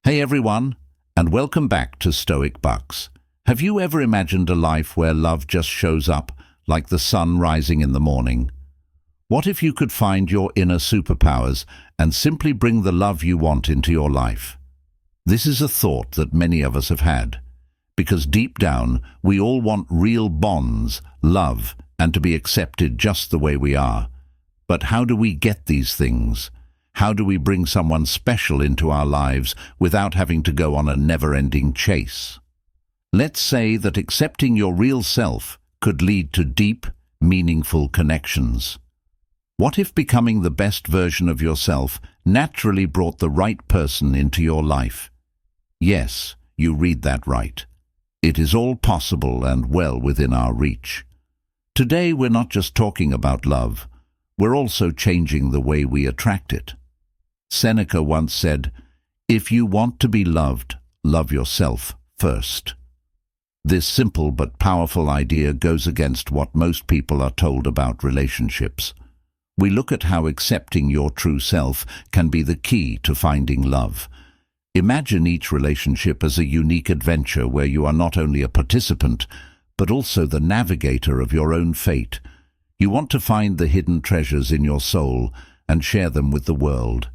Hey everyone, and welcome back to Stoic Bux. Have you ever imagined a life where love just shows up, like the sun rising in the morning? What if you could find your inner superpowers and simply bring the love you want into your life? This is a thought that many of us have had, because deep down we all want real bonds, love, and to be accepted just the way we are. But how do we get these things? How do we bring someone special into our lives without having to go on a never-ending chase? Let's say that accepting your real self could lead to deep, meaningful connections. What if becoming the best version of yourself naturally brought the right person into your life? Yes, you read that right. It is all possible and well within our reach. Today we're not just talking about love, we're also changing the way we attract it. Seneca once said, "If you want to be loved, love yourself first." This simple but powerful idea goes against what most people are told about relationships. We look at how accepting your true self can be the key to finding love. Imagine each relationship as a unique adventure where you are not only a participant, but also the navigator of your own fate. You want to find the hidden treasures in your soul and share them with the world.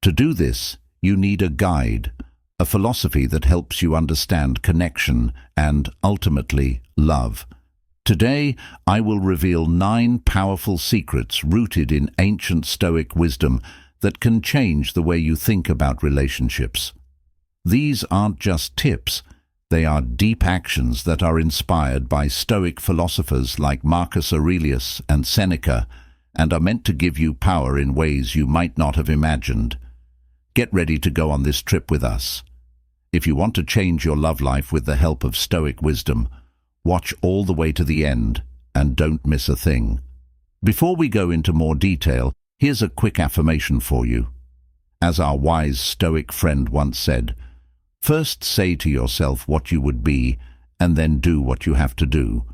To do this, you need a guide, a philosophy that helps you understand connection and, ultimately, love. Today, I will reveal 9 powerful secrets rooted in ancient Stoic wisdom that can change the way you think about relationships. These aren't just tips, they are deep actions that are inspired by Stoic philosophers like Marcus Aurelius and Seneca and are meant to give you power in ways you might not have imagined. Get ready to go on this trip with us. If you want to change your love life with the help of Stoic wisdom, watch all the way to the end and don't miss a thing. Before we go into more detail, here's a quick affirmation for you. As our wise Stoic friend once said, "First say to yourself what you would be, and then do what you have to do."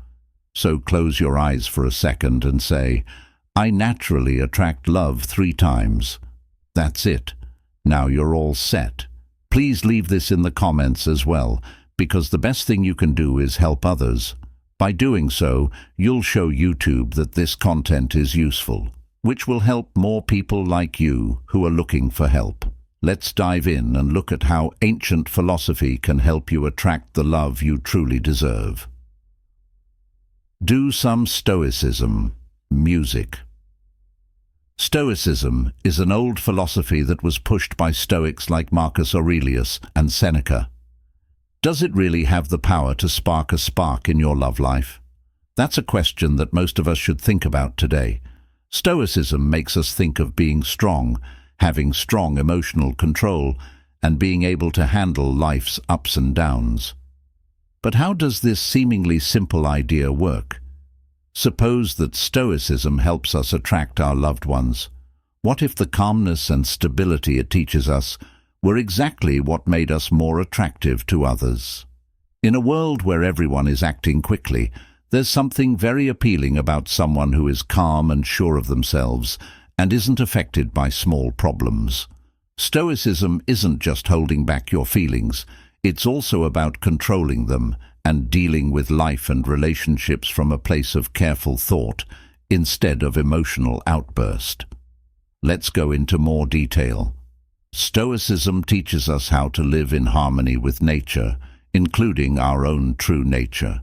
So close your eyes for a second and say, "I naturally attract love 3 times." That's it. Now you're all set. Please leave this in the comments as well, because the best thing you can do is help others. By doing so, you'll show YouTube that this content is useful, which will help more people like you who are looking for help. Let's dive in and look at how ancient philosophy can help you attract the love you truly deserve. Do some Stoicism. Music. Stoicism is an old philosophy that was pushed by Stoics like Marcus Aurelius and Seneca. Does it really have the power to spark a spark in your love life? That's a question that most of us should think about today. Stoicism makes us think of being strong, having strong emotional control, and being able to handle life's ups and downs. But how does this seemingly simple idea work? Suppose that Stoicism helps us attract our loved ones. What if the calmness and stability it teaches us were exactly what made us more attractive to others? In a world where everyone is acting quickly, there's something very appealing about someone who is calm and sure of themselves and isn't affected by small problems. Stoicism isn't just holding back your feelings, it's also about controlling them and dealing with life and relationships from a place of careful thought instead of emotional outburst. Let's go into more detail. Stoicism teaches us how to live in harmony with nature, including our own true nature.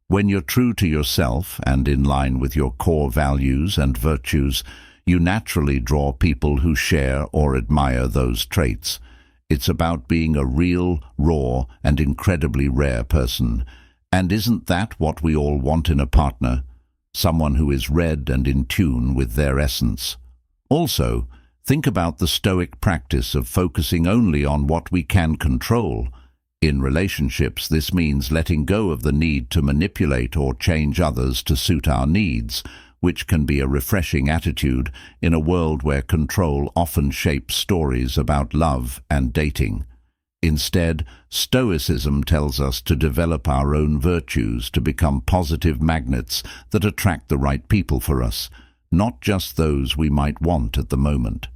When you're true to yourself and in line with your core values and virtues, you naturally draw people who share or admire those traits. It's about being a real, raw, and incredibly rare person. And isn't that what we all want in a partner? Someone who is read and in tune with their essence. Also, think about the Stoic practice of focusing only on what we can control. In relationships, this means letting go of the need to manipulate or change others to suit our needs, which can be a refreshing attitude in a world where control often shapes stories about love and dating. Instead, Stoicism tells us to develop our own virtues to become positive magnets that attract the right people for us, not just those we might want at the moment.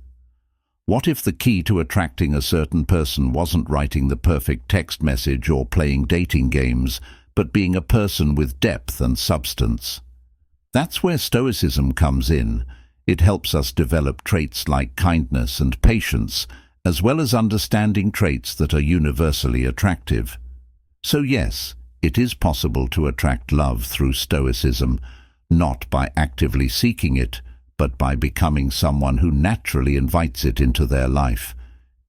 What if the key to attracting a certain person wasn't writing the perfect text message or playing dating games, but being a person with depth and substance? That's where Stoicism comes in. It helps us develop traits like kindness and patience, as well as understanding traits that are universally attractive. So yes, it is possible to attract love through Stoicism, not by actively seeking it, but by becoming someone who naturally invites it into their life.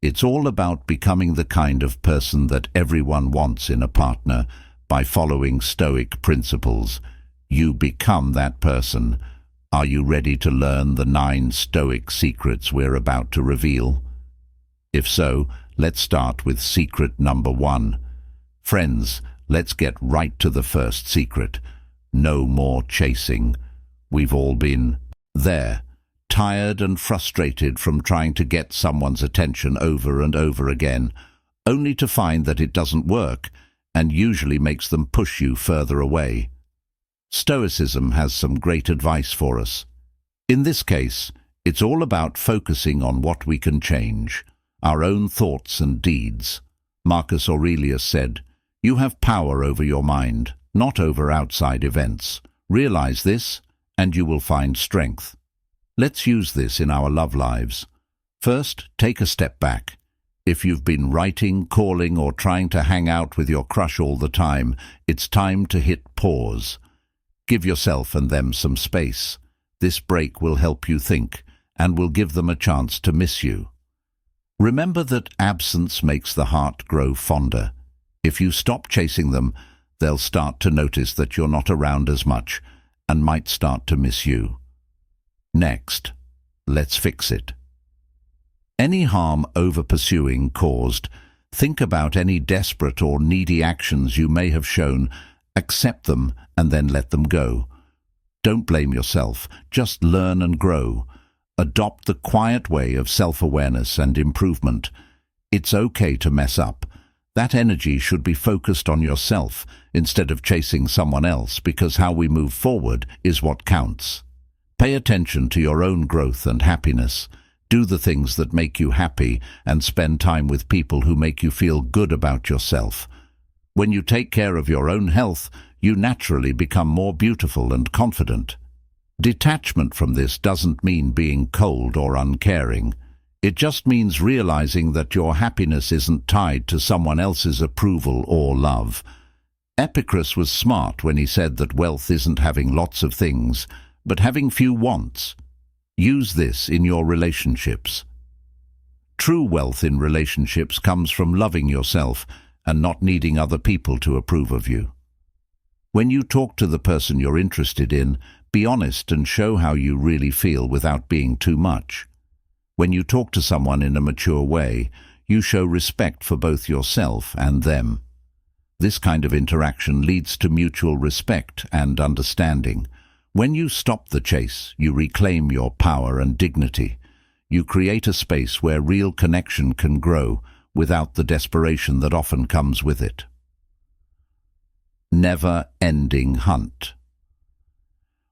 It's all about becoming the kind of person that everyone wants in a partner by following Stoic principles. You become that person. Are you ready to learn the 9 Stoic secrets we're about to reveal? If so, let's start with secret number 1. Friends, let's get right to the first secret. No more chasing. We've all been there, tired and frustrated from trying to get someone's attention over and over again, only to find that it doesn't work and usually makes them push you further away. Stoicism has some great advice for us. In this case, it's all about focusing on what we can change, our own thoughts and deeds. Marcus Aurelius said, "You have power over your mind, not over outside events. Realize this, and you will find strength." Let's use this in our love lives. First, take a step back. If you've been writing, calling, or trying to hang out with your crush all the time, it's time to hit pause. Give yourself and them some space. This break will help you think, and will give them a chance to miss you. Remember that absence makes the heart grow fonder. If you stop chasing them, they'll start to notice that you're not around as much, and might start to miss you. Next, let's fix it. Any harm over-pursuing caused, think about any desperate or needy actions you may have shown, accept them, and then let them go. Don't blame yourself, just learn and grow. Adopt the quiet way of self-awareness and improvement. It's okay to mess up. That energy should be focused on yourself instead of chasing someone else, because how we move forward is what counts. Pay attention to your own growth and happiness. Do the things that make you happy and spend time with people who make you feel good about yourself. When you take care of your own health, you naturally become more beautiful and confident. Detachment from this doesn't mean being cold or uncaring. It just means realizing that your happiness isn't tied to someone else's approval or love. Epicurus was smart when he said that wealth isn't having lots of things, but having few wants. Use this in your relationships. True wealth in relationships comes from loving yourself and not needing other people to approve of you. When you talk to the person you're interested in, be honest and show how you really feel without being too much. When you talk to someone in a mature way, you show respect for both yourself and them. This kind of interaction leads to mutual respect and understanding. When you stop the chase, you reclaim your power and dignity. You create a space where real connection can grow without the desperation that often comes with it. Never-ending hunt.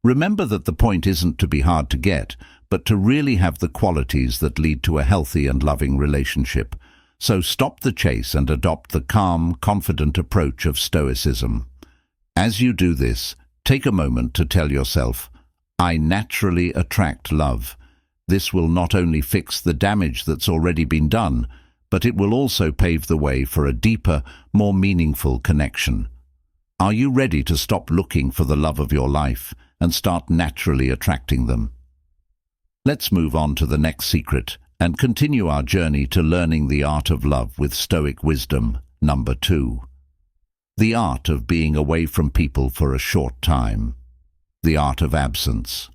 Remember that the point isn't to be hard to get, but to really have the qualities that lead to a healthy and loving relationship. So stop the chase and adopt the calm, confident approach of Stoicism. As you do this, take a moment to tell yourself, "I naturally attract love." This will not only fix the damage that's already been done, but it will also pave the way for a deeper, more meaningful connection. Are you ready to stop looking for the love of your life and start naturally attracting them? Let's move on to the next secret and continue our journey to learning the art of love with Stoic wisdom. Number 2. The art of being away from people for a short time. The art of absence.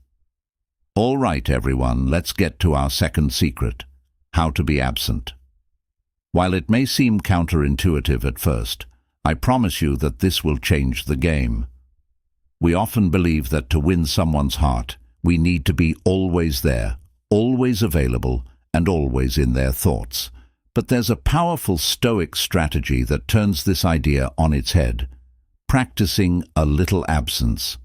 All right, everyone, let's get to our second secret, how to be absent. While it may seem counterintuitive at first, I promise you that this will change the game. We often believe that to win someone's heart, we need to be always there, always available, and always in their thoughts. But there's a powerful Stoic strategy that turns this idea on its head. Practicing a little absence.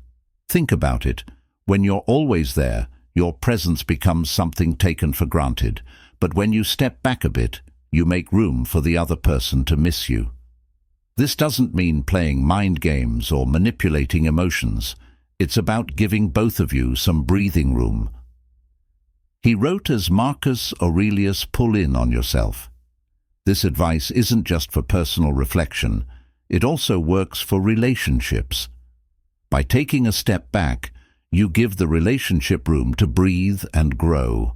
Think about it. When you're always there, your presence becomes something taken for granted. But when you step back a bit, you make room for the other person to miss you. This doesn't mean playing mind games or manipulating emotions. It's about giving both of you some breathing room. He wrote as Marcus Aurelius, pull in on yourself. This advice isn't just for personal reflection, it also works for relationships. By taking a step back, you give the relationship room to breathe and grow.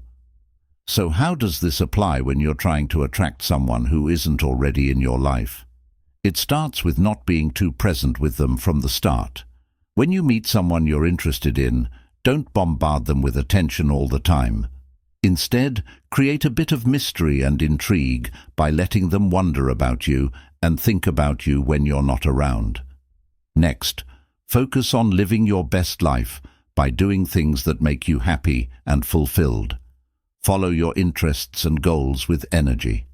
So how does this apply when you're trying to attract someone who isn't already in your life? It starts with not being too present with them from the start. When you meet someone you're interested in, don't bombard them with attention all the time. Instead, create a bit of mystery and intrigue by letting them wonder about you and think about you when you're not around. Next, focus on living your best life by doing things that make you happy and fulfilled. Follow your interests and goals with energy.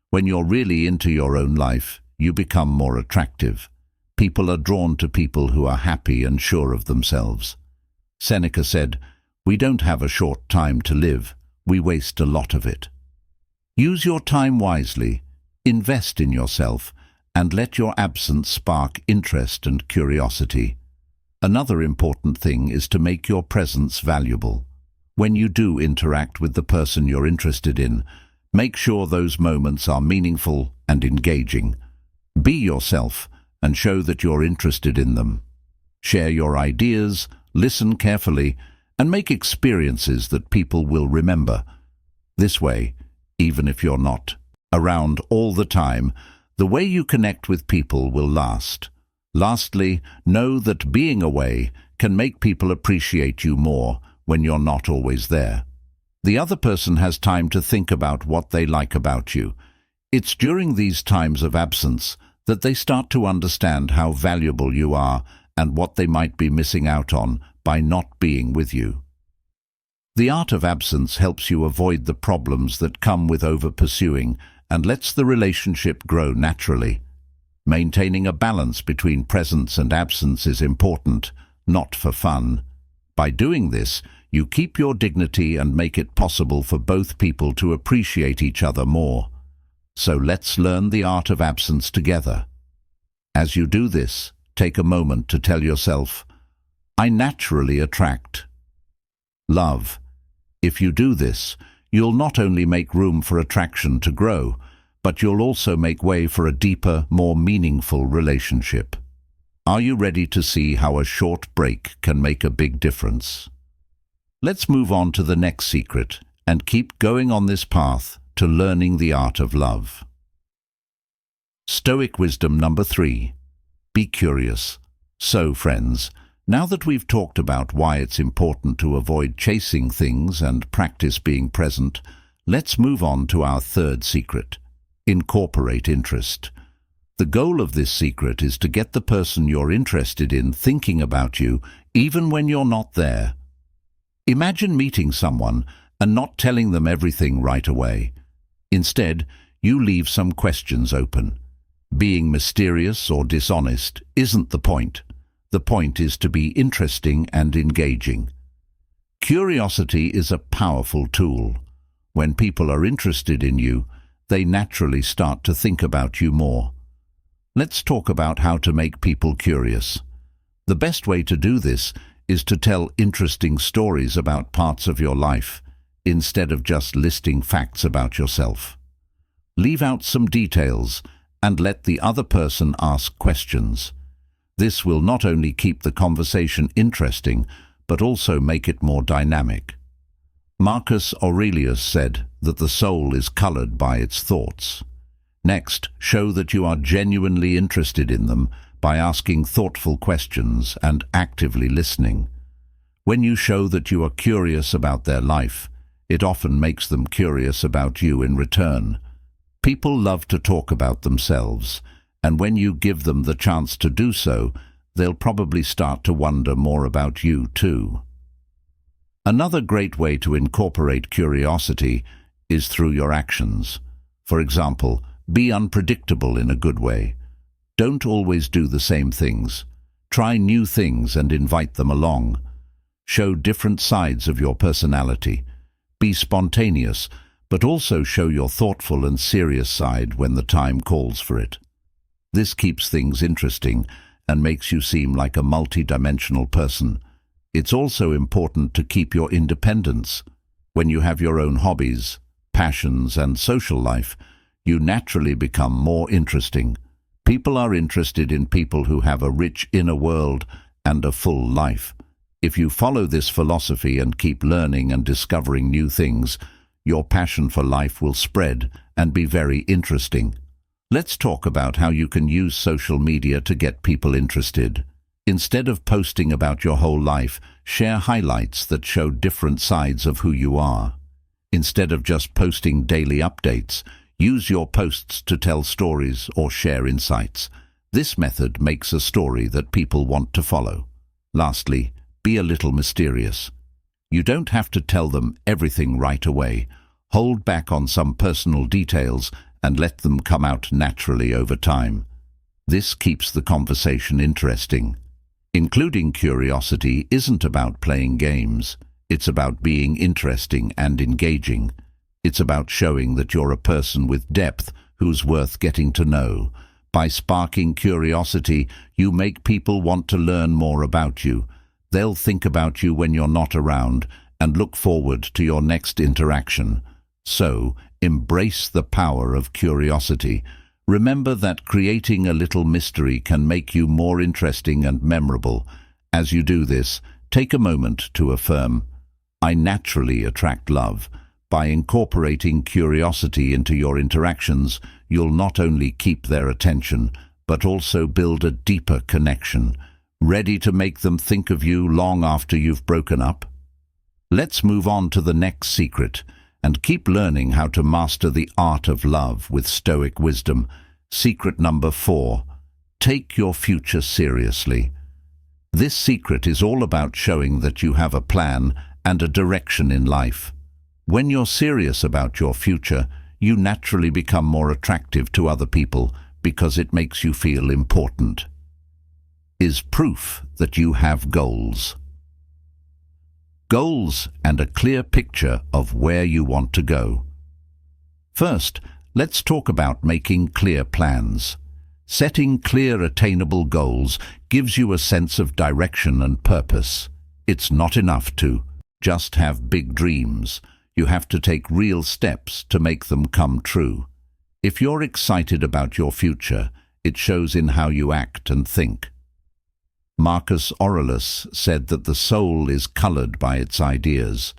When you're really into your own life, you become more attractive. People are drawn to people who are happy and sure of themselves. Seneca said, "We don't have a short time to live. We waste a lot of it." Use your time wisely, invest in yourself, and let your absence spark interest and curiosity. Another important thing is to make your presence valuable. When you do interact with the person you're interested in, make sure those moments are meaningful and engaging. Be yourself and show that you're interested in them. Share your ideas, listen carefully, and make experiences that people will remember. This way, even if you're not around all the time, the way you connect with people will last. Lastly, know that being away can make people appreciate you more when you're not always there. The other person has time to think about what they like about you. It's during these times of absence that they start to understand how valuable you are and what they might be missing out on by not being with you. The art of absence helps you avoid the problems that come with over-pursuing and lets the relationship grow naturally. Maintaining a balance between presence and absence is important, not for fun. By doing this, you keep your dignity and make it possible for both people to appreciate each other more. So let's learn the art of absence together. As you do this, take a moment to tell yourself, "I naturally attract love." If you do this, you'll not only make room for attraction to grow, but you'll also make way for a deeper, more meaningful relationship. Are you ready to see how a short break can make a big difference? Let's move on to the next secret and keep going on this path to learning the art of love. Stoic wisdom number 3. Be curious. So, friends, now that we've talked about why it's important to avoid chasing things and practice being present, let's move on to our third secret. Incorporate interest. The goal of this secret is to get the person you're interested in thinking about you even when you're not there. Imagine meeting someone and not telling them everything right away. Instead, you leave some questions open. Being mysterious or dishonest isn't the point. The point is to be interesting and engaging. Curiosity is a powerful tool. When people are interested in you, they naturally start to think about you more. Let's talk about how to make people curious. The best way to do this is to tell interesting stories about parts of your life, instead of just listing facts about yourself. Leave out some details and let the other person ask questions. This will not only keep the conversation interesting, but also make it more dynamic. Marcus Aurelius said that the soul is colored by its thoughts. Next, show that you are genuinely interested in them by asking thoughtful questions and actively listening. When you show that you are curious about their life, it often makes them curious about you in return. People love to talk about themselves, and when you give them the chance to do so, they'll probably start to wonder more about you too. Another great way to incorporate curiosity is through your actions. For example, be unpredictable in a good way. Don't always do the same things. Try new things and invite them along. Show different sides of your personality. Be spontaneous, but also show your thoughtful and serious side when the time calls for it. This keeps things interesting and makes you seem like a multi-dimensional person. It's also important to keep your independence. When you have your own hobbies, passions, and social life, you naturally become more interesting. People are interested in people who have a rich inner world and a full life. If you follow this philosophy and keep learning and discovering new things, your passion for life will spread and be very interesting. Let's talk about how you can use social media to get people interested. Instead of posting about your whole life, share highlights that show different sides of who you are. Instead of just posting daily updates, use your posts to tell stories or share insights. This method makes a story that people want to follow. Lastly, be a little mysterious. You don't have to tell them everything right away. Hold back on some personal details and let them come out naturally over time. This keeps the conversation interesting. Including curiosity isn't about playing games. It's about being interesting and engaging. It's about showing that you're a person with depth who's worth getting to know. By sparking curiosity, you make people want to learn more about you. They'll think about you when you're not around and look forward to your next interaction. So, embrace the power of curiosity. Remember that creating a little mystery can make you more interesting and memorable. As you do this, take a moment to affirm, "I naturally attract love." By incorporating curiosity into your interactions, you'll not only keep their attention, but also build a deeper connection. Ready to make them think of you long after you've broken up? Let's move on to the next secret, and keep learning how to master the art of love with Stoic wisdom. Secret number 4. Take your future seriously. This secret is all about showing that you have a plan and a direction in life. When you're serious about your future, you naturally become more attractive to other people because it makes you feel important. Is proof that you have goals. Goals and a clear picture of where you want to go. First, let's talk about making clear plans. Setting clear, attainable goals gives you a sense of direction and purpose. It's not enough to just have big dreams. You have to take real steps to make them come true. If you're excited about your future, it shows in how you act and think. Marcus Aurelius said that the soul is colored by its ideas.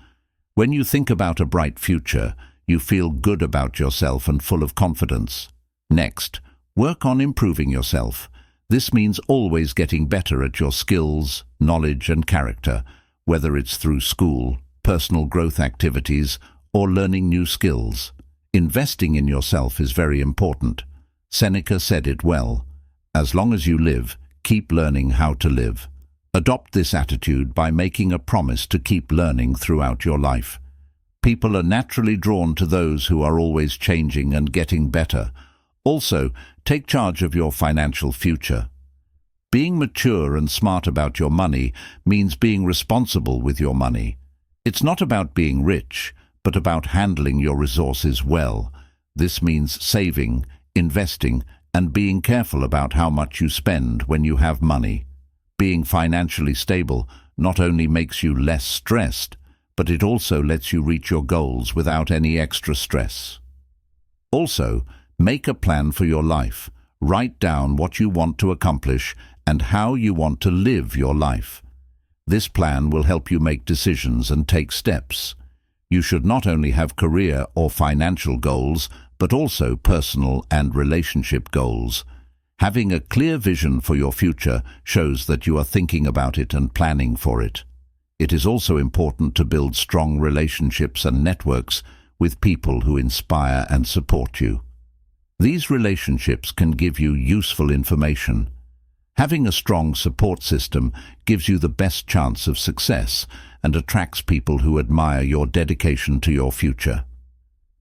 When you think about a bright future, you feel good about yourself and full of confidence. Next, work on improving yourself. This means always getting better at your skills, knowledge, and character, whether it's through school, personal growth activities, or learning new skills. Investing in yourself is very important. Seneca said it well, "As long as you live, keep learning how to live." Adopt this attitude by making a promise to keep learning throughout your life. People are naturally drawn to those who are always changing and getting better. Also, take charge of your financial future. Being mature and smart about your money means being responsible with your money. It's not about being rich, but about handling your resources well. This means saving, investing, and being careful about how much you spend when you have money. Being financially stable not only makes you less stressed, but it also lets you reach your goals without any extra stress. Also, make a plan for your life. Write down what you want to accomplish and how you want to live your life. This plan will help you make decisions and take steps. You should not only have career or financial goals, but also personal and relationship goals. Having a clear vision for your future shows that you are thinking about it and planning for it. It is also important to build strong relationships and networks with people who inspire and support you. These relationships can give you useful information. Having a strong support system gives you the best chance of success and attracts people who admire your dedication to your future.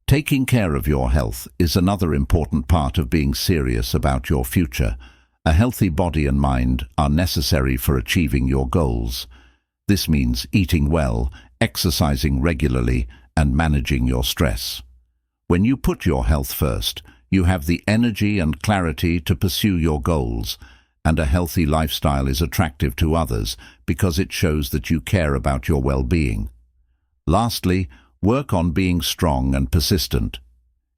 Taking care of your health is another important part of being serious about your future. A healthy body and mind are necessary for achieving your goals. This means eating well, exercising regularly, and managing your stress. When you put your health first, you have the energy and clarity to pursue your goals, and a healthy lifestyle is attractive to others because it shows that you care about your well-being. Lastly, work on being strong and persistent.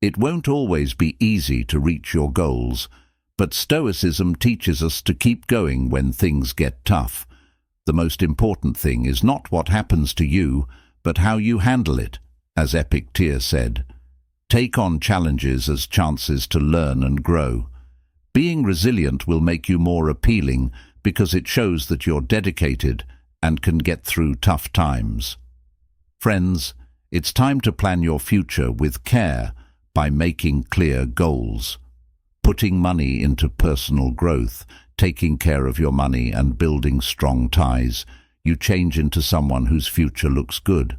It won't always be easy to reach your goals, but Stoicism teaches us to keep going when things get tough. The most important thing is not what happens to you, but how you handle it, as Epictetus said. Take on challenges as chances to learn and grow. Being resilient will make you more appealing because it shows that you're dedicated and can get through tough times. Friends, it's time to plan your future with care by making clear goals. Putting money into personal growth, taking care of your money and building strong ties, you change into someone whose future looks good.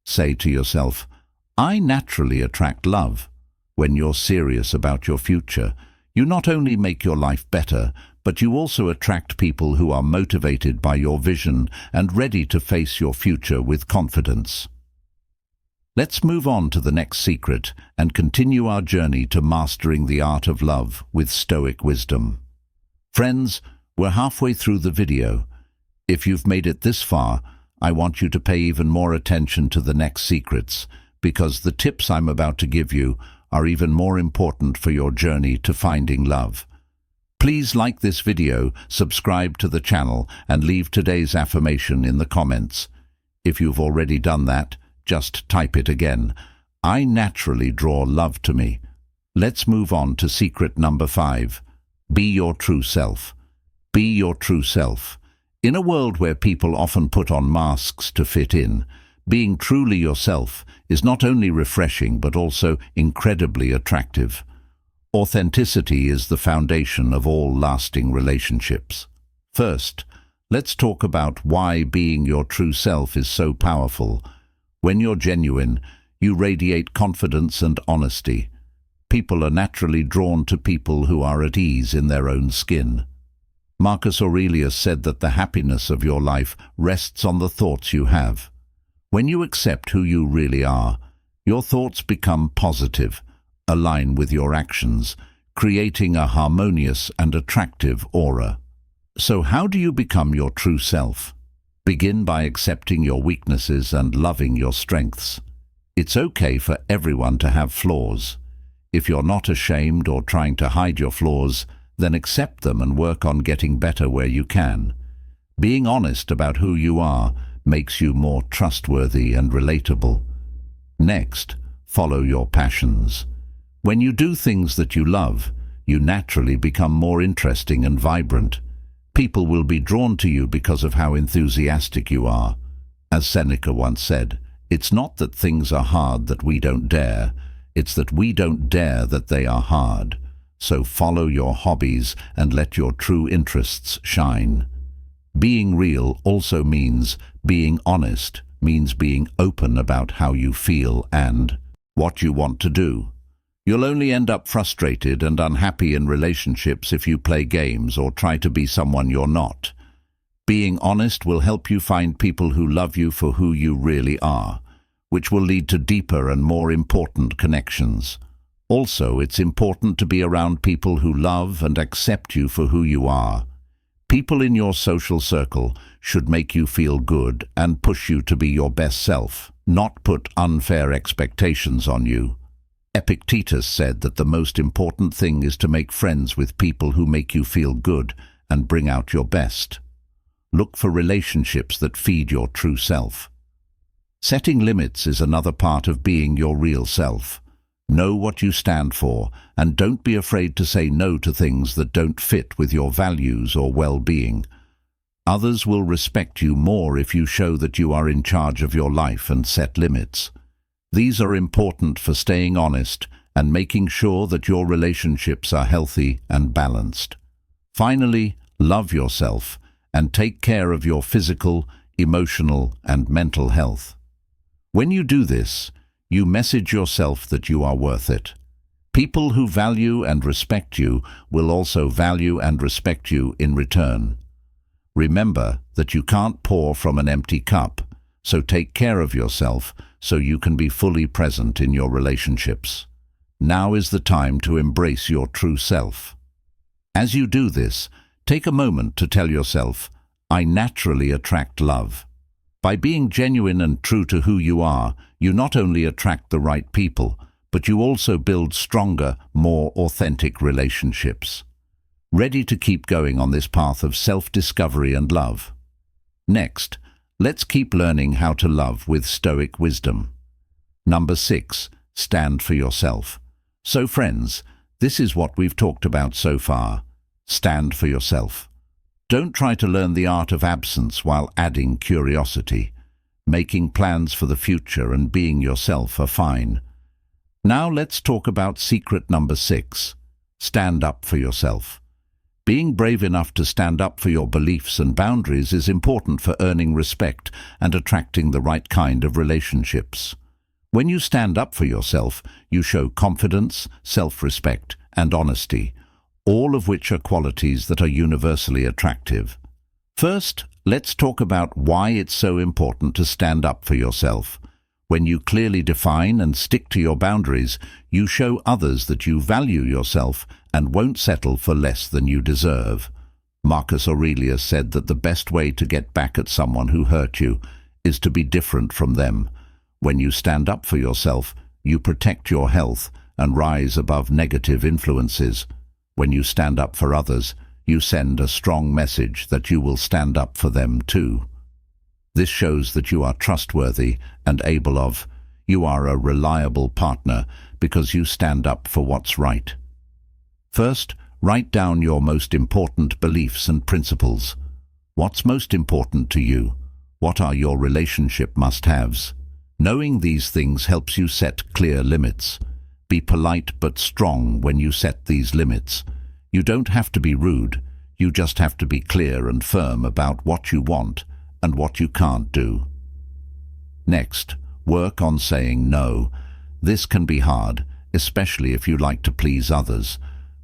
Say to yourself, I naturally attract love. When you're serious about your future, you not only make your life better, but you also attract people who are motivated by your vision and ready to face your future with confidence. Let's move on to the next secret and continue our journey to mastering the art of love with Stoic wisdom. Friends, we're halfway through the video. If you've made it this far, I want you to pay even more attention to the next secrets, because the tips I'm about to give you are even more important for your journey to finding love. Please like this video, subscribe to the channel, and leave today's affirmation in the comments. If you've already done that, just type it again. I naturally draw love to me. Let's move on to secret number 5. Be your true self. Be your true self. In a world where people often put on masks to fit in, being truly yourself is not only refreshing but also incredibly attractive. Authenticity is the foundation of all lasting relationships. First, let's talk about why being your true self is so powerful. When you're genuine, you radiate confidence and honesty. People are naturally drawn to people who are at ease in their own skin. Marcus Aurelius said that the happiness of your life rests on the thoughts you have. When you accept who you really are, your thoughts become positive, align with your actions, creating a harmonious and attractive aura. So how do you become your true self? Begin by accepting your weaknesses and loving your strengths. It's okay for everyone to have flaws. If you're not ashamed or trying to hide your flaws, then accept them and work on getting better where you can. Being honest about who you are makes you more trustworthy and relatable. Next, follow your passions. When you do things that you love, you naturally become more interesting and vibrant. People will be drawn to you because of how enthusiastic you are. As Seneca once said, it's not that things are hard that we don't dare, it's that we don't dare that they are hard. So follow your hobbies and let your true interests shine. Being real also means being honest, means being open about how you feel and what you want to do. You'll only end up frustrated and unhappy in relationships if you play games or try to be someone you're not. Being honest will help you find people who love you for who you really are, which will lead to deeper and more important connections. Also, it's important to be around people who love and accept you for who you are. People in your social circle should make you feel good and push you to be your best self, not put unfair expectations on you. Epictetus said that the most important thing is to make friends with people who make you feel good and bring out your best. Look for relationships that feed your true self. Setting limits is another part of being your real self. Know what you stand for, and don't be afraid to say no to things that don't fit with your values or well-being. Others will respect you more if you show that you are in charge of your life and set limits. These are important for staying honest and making sure that your relationships are healthy and balanced. Finally, love yourself and take care of your physical, emotional, and mental health. When you do this, you message yourself that you are worth it. People who value and respect you will also value and respect you in return. Remember that you can't pour from an empty cup, So take care of yourself so you can be fully present in your relationships. Now is the time to embrace your true self. As you do this, take a moment to tell yourself, I naturally attract love. By being genuine and true to who you are, you not only attract the right people, but you also build stronger, more authentic relationships. Ready to keep going on this path of self-discovery and love? Next, let's keep learning how to love with Stoic wisdom. Number 6, stand for yourself. So friends, this is what we've talked about so far. Stand for yourself. Don't try to learn the art of absence while adding curiosity. Making plans for the future and being yourself are fine. Now let's talk about secret number 6. Stand up for yourself. Being brave enough to stand up for your beliefs and boundaries is important for earning respect and attracting the right kind of relationships. When you stand up for yourself, you show confidence, self-respect, and honesty, all of which are qualities that are universally attractive. First, let's talk about why it's so important to stand up for yourself. When you clearly define and stick to your boundaries, you show others that you value yourself and won't settle for less than you deserve. Marcus Aurelius said that the best way to get back at someone who hurt you is to be different from them. When you stand up for yourself, you protect your health and rise above negative influences. When you stand up for others, you send a strong message that you will stand up for them too. This shows that you are trustworthy and you are a reliable partner because you stand up for what's right. First, write down your most important beliefs and principles. What's most important to you? What are your relationship must-haves? Knowing these things helps you set clear limits. Be polite but strong when you set these limits. You don't have to be rude, you just have to be clear and firm about what you want and what you can't do. Next, work on saying no. This can be hard, especially if you like to please others,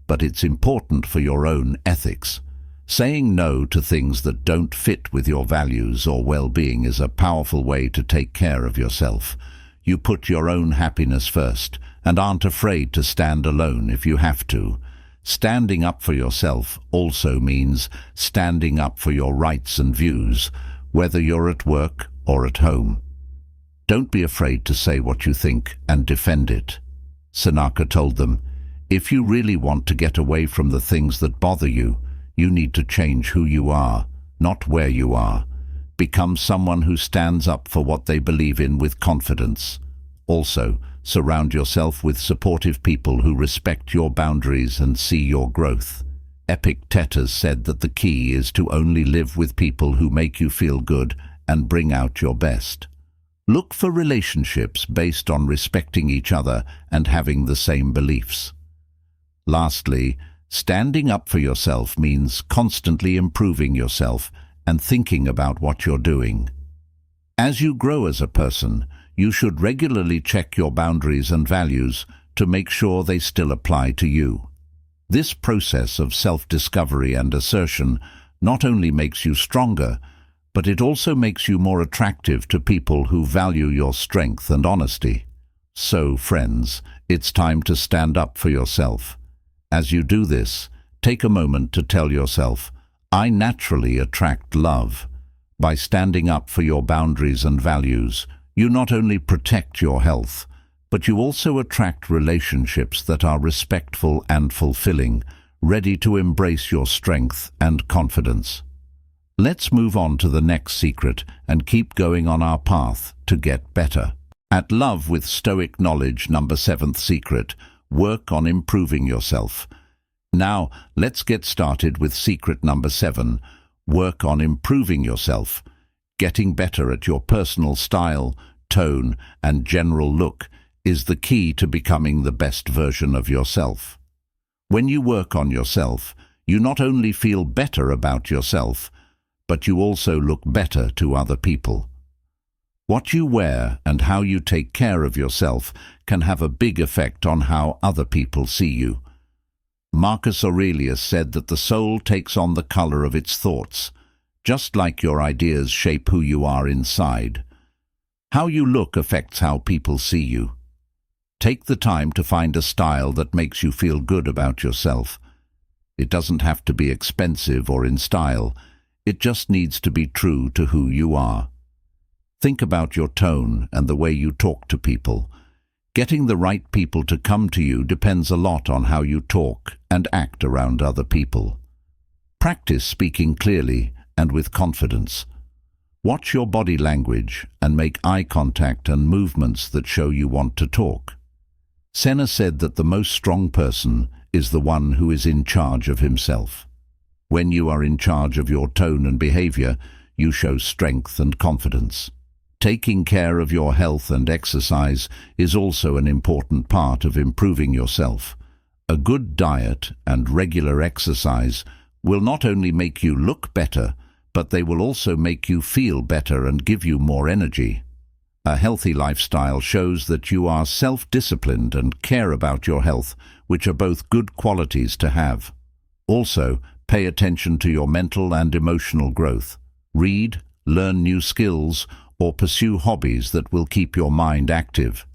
but it's important for your own ethics. Saying no to things that don't fit with your values or well-being is a powerful way to take care of yourself. You put your own happiness first and aren't afraid to stand alone if you have to. Standing up for yourself also means standing up for your rights and views, whether you're at work or at home. Don't be afraid to say what you think and defend it. Seneca told them, if you really want to get away from the things that bother you, you need to change who you are, not where you are. Become someone who stands up for what they believe in with confidence. Also, surround yourself with supportive people who respect your boundaries and see your growth. Epictetus said that the key is to only live with people who make you feel good and bring out your best. Look for relationships based on respecting each other and having the same beliefs. Lastly, standing up for yourself means constantly improving yourself and thinking about what you're doing. As you grow as a person, you should regularly check your boundaries and values to make sure they still apply to you. This process of self-discovery and assertion not only makes you stronger, but it also makes you more attractive to people who value your strength and honesty. So, friends, it's time to stand up for yourself. As you do this, take a moment to tell yourself, I naturally attract love. By standing up for your boundaries and values, you not only protect your health, but you also attract relationships that are respectful and fulfilling, ready to embrace your strength and confidence. Let's move on to the next secret and keep going on our path to get better. At Love with Stoic Knowledge, number 7th secret, work on improving yourself. Now, let's get started with secret number 7, work on improving yourself. Getting better at your personal style, tone, and general look is the key to becoming the best version of yourself. When you work on yourself, you not only feel better about yourself, but you also look better to other people. What you wear and how you take care of yourself can have a big effect on how other people see you. Marcus Aurelius said that the soul takes on the color of its thoughts. Just like your ideas shape who you are inside, How you look affects how people see you. Take the time to find a style that makes you feel good about yourself. It doesn't have to be expensive or in style. It just needs to be true to who you are. Think about your tone and the way you talk to people. Getting the right people to come to you depends a lot on how you talk and act around other people. Practice speaking clearly and with confidence. Watch your body language and make eye contact and movements that show you want to talk. Senna said that the most strong person is the one who is in charge of himself. When you are in charge of your tone and behavior, you show strength and confidence. Taking care of your health and exercise is also an important part of improving yourself. A good diet and regular exercise will not only make you look better, but they will also make you feel better and give you more energy. A healthy lifestyle shows that you are self-disciplined and care about your health, which are both good qualities to have. Also, pay attention to your mental and emotional growth. Read, learn new skills, or pursue hobbies that will keep your mind active.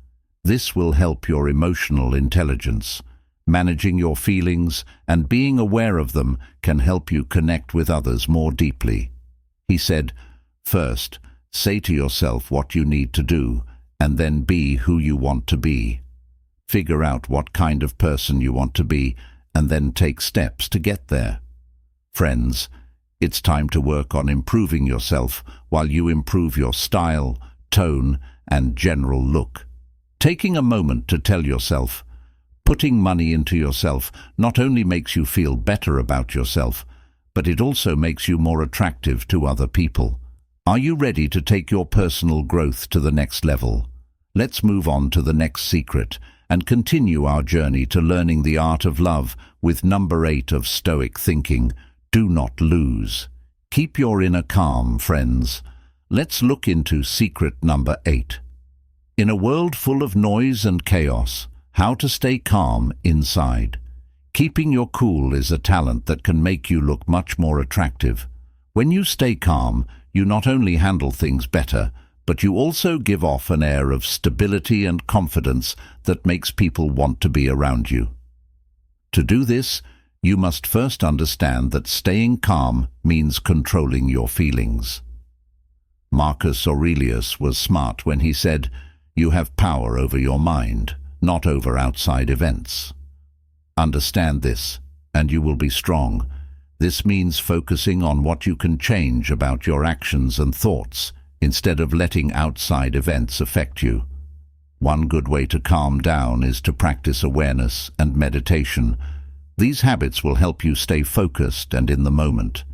This will help your emotional intelligence. Managing your feelings and being aware of them can help you connect with others more deeply. He said, first, say to yourself what you need to do, and then be who you want to be. Figure out what kind of person you want to be, and then take steps to get there. Friends, it's time to work on improving yourself while you improve your style, tone, and general look. Taking a moment to tell yourself, putting money into yourself not only makes you feel better about yourself, but it also makes you more attractive to other people. Are you ready to take your personal growth to the next level? Let's move on to the next secret and continue our journey to learning the art of love with number 8 of Stoic thinking. Do not lose. Keep your inner calm, friends. Let's look into secret number 8. In a world full of noise and chaos, how to stay calm inside. Keeping your cool is a talent that can make you look much more attractive. When you stay calm, you not only handle things better, but you also give off an air of stability and confidence that makes people want to be around you. To do this, you must first understand that staying calm means controlling your feelings. Marcus Aurelius was smart when he said, "You have power over your mind, not over outside events." Understand this, and you will be strong. This means focusing on what you can change about your actions and thoughts, instead of letting outside events affect you. One good way to calm down is to practice awareness and meditation. These habits will help you stay focused and in the moment.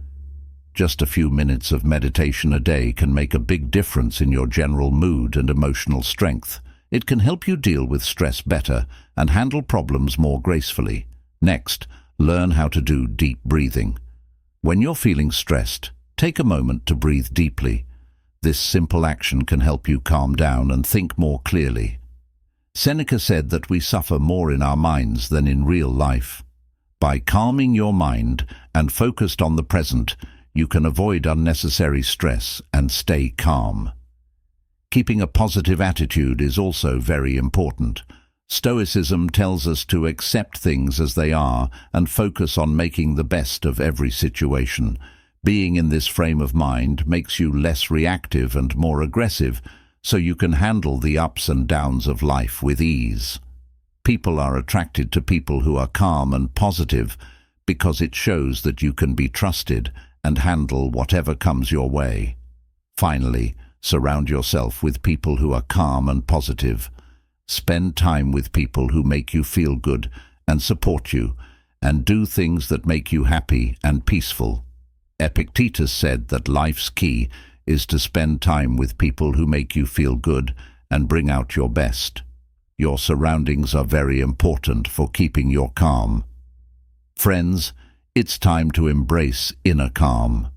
Just a few minutes of meditation a day can make a big difference in your general mood and emotional strength. It can help you deal with stress better and handle problems more gracefully. Next, learn how to do deep breathing. When you're feeling stressed, take a moment to breathe deeply. This simple action can help you calm down and think more clearly. Seneca said that we suffer more in our minds than in real life. By calming your mind and focused on the present, you can avoid unnecessary stress and stay calm. Keeping a positive attitude is also very important. Stoicism tells us to accept things as they are and focus on making the best of every situation. Being in this frame of mind makes you less reactive and more aggressive, so you can handle the ups and downs of life with ease. People are attracted to people who are calm and positive because it shows that you can be trusted and handle whatever comes your way. Finally, surround yourself with people who are calm and positive. Spend time with people who make you feel good and support you, and do things that make you happy and peaceful. Epictetus said that life's key is to spend time with people who make you feel good and bring out your best. Your surroundings are very important for keeping your calm. Friends, it's time to embrace inner calm.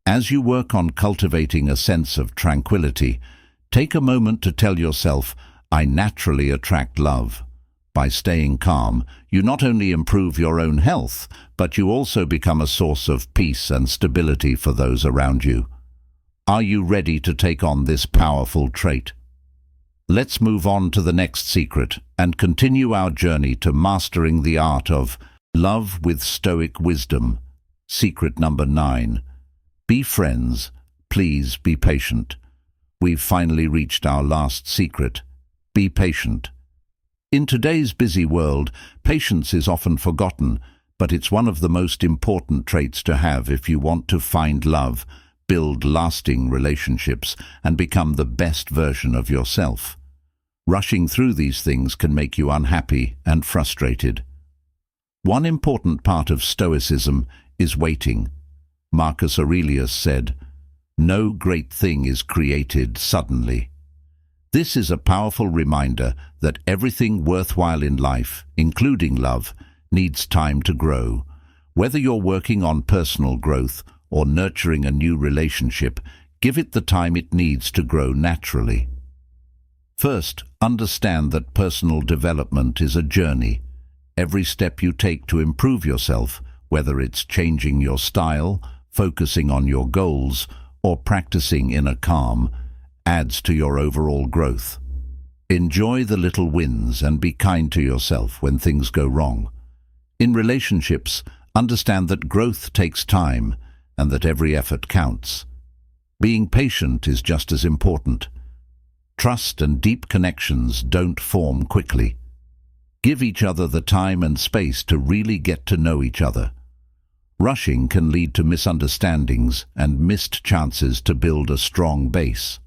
As you work on cultivating a sense of tranquility, take a moment to tell yourself, "I naturally attract love." By staying calm, you not only improve your own health, but you also become a source of peace and stability for those around you. Are you ready to take on this powerful trait? Let's move on to the next secret and continue our journey to mastering the art of love with Stoic wisdom. Secret number 9. Be friends. Please be patient. We've finally reached our last secret. Be patient. In today's busy world, patience is often forgotten, but it's one of the most important traits to have if you want to find love, build lasting relationships, and become the best version of yourself. Rushing through these things can make you unhappy and frustrated. One important part of Stoicism is waiting. Marcus Aurelius said, "No great thing is created suddenly." This is a powerful reminder that everything worthwhile in life, including love, needs time to grow. Whether you're working on personal growth or nurturing a new relationship, give it the time it needs to grow naturally. First, understand that personal development is a journey. Every step you take to improve yourself, whether it's changing your style, focusing on your goals, or practicing inner calm, adds to your overall growth. Enjoy the little wins and be kind to yourself when things go wrong. In relationships, understand that growth takes time and that every effort counts. Being patient is just as important. Trust and deep connections don't form quickly. Give each other the time and space to really get to know each other. Rushing can lead to misunderstandings and missed chances to build a strong base.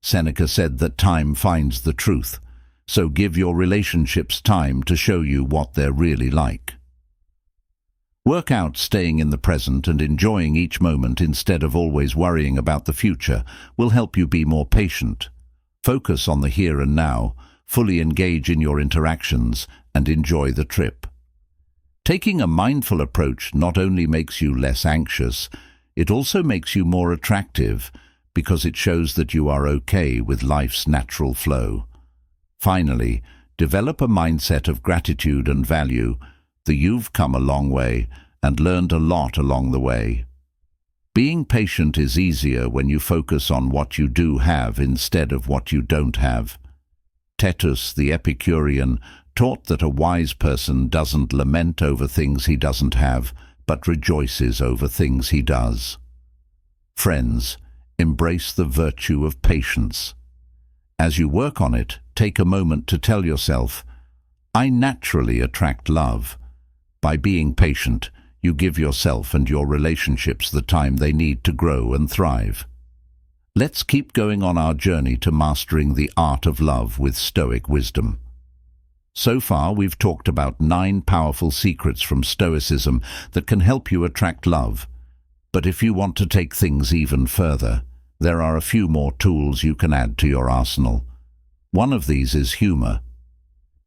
Seneca said that time finds the truth, so give your relationships time to show you what they're really like. Work out staying in the present and enjoying each moment instead of always worrying about the future will help you be more patient. Focus on the here and now, fully engage in your interactions, and enjoy the trip. Taking a mindful approach not only makes you less anxious, it also makes you more attractive because it shows that you are okay with life's natural flow. Finally, develop a mindset of gratitude and value that you've come a long way and learned a lot along the way. Being patient is easier when you focus on what you do have instead of what you don't have. Titus, the Epicurean, taught that a wise person doesn't lament over things he doesn't have, but rejoices over things he does. Friends, embrace the virtue of patience. As you work on it, take a moment to tell yourself, "I naturally attract love." By being patient, you give yourself and your relationships the time they need to grow and thrive. Let's keep going on our journey to mastering the art of love with Stoic wisdom. So far, we've talked about 9 powerful secrets from Stoicism that can help you attract love. But if you want to take things even further, there are a few more tools you can add to your arsenal. One of these is humor.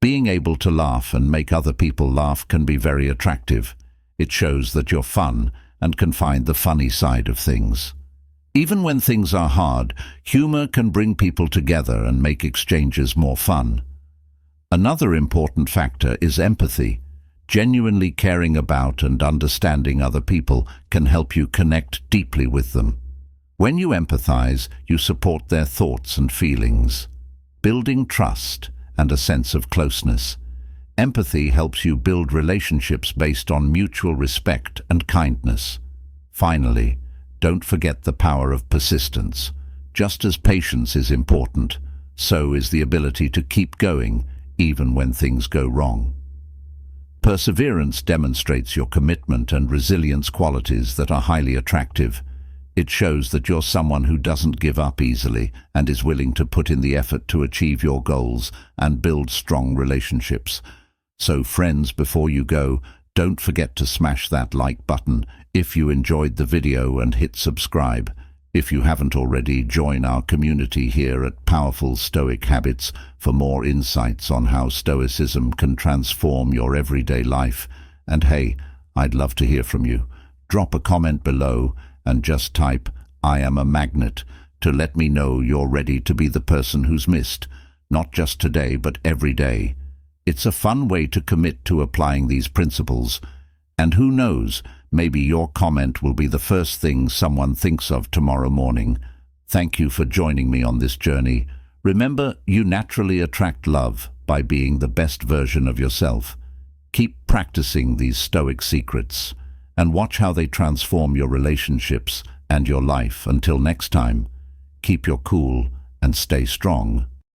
Being able to laugh and make other people laugh can be very attractive. It shows that you're fun and can find the funny side of things. Even when things are hard, humor can bring people together and make exchanges more fun. Another important factor is empathy. Genuinely caring about and understanding other people can help you connect deeply with them. When you empathize, you support their thoughts and feelings, building trust and a sense of closeness. Empathy helps you build relationships based on mutual respect and kindness. Finally, don't forget the power of persistence. Just as patience is important, so is the ability to keep going even when things go wrong. Perseverance demonstrates your commitment and resilience, qualities that are highly attractive. It shows that you're someone who doesn't give up easily and is willing to put in the effort to achieve your goals and build strong relationships. So friends, before you go, don't forget to smash that like button if you enjoyed the video and hit subscribe. If you haven't already, join our community here at Powerful Stoic Habits for more insights on how Stoicism can transform your everyday life. And hey, I'd love to hear from you. Drop a comment below and just type, "I am a magnet," to let me know you're ready to be the person who's missed, not just today but every day. It's a fun way to commit to applying these principles. And who knows, maybe your comment will be the first thing someone thinks of tomorrow morning. Thank you for joining me on this journey. Remember, you naturally attract love by being the best version of yourself. Keep practicing these Stoic secrets and watch how they transform your relationships and your life. Until next time, keep your cool and stay strong.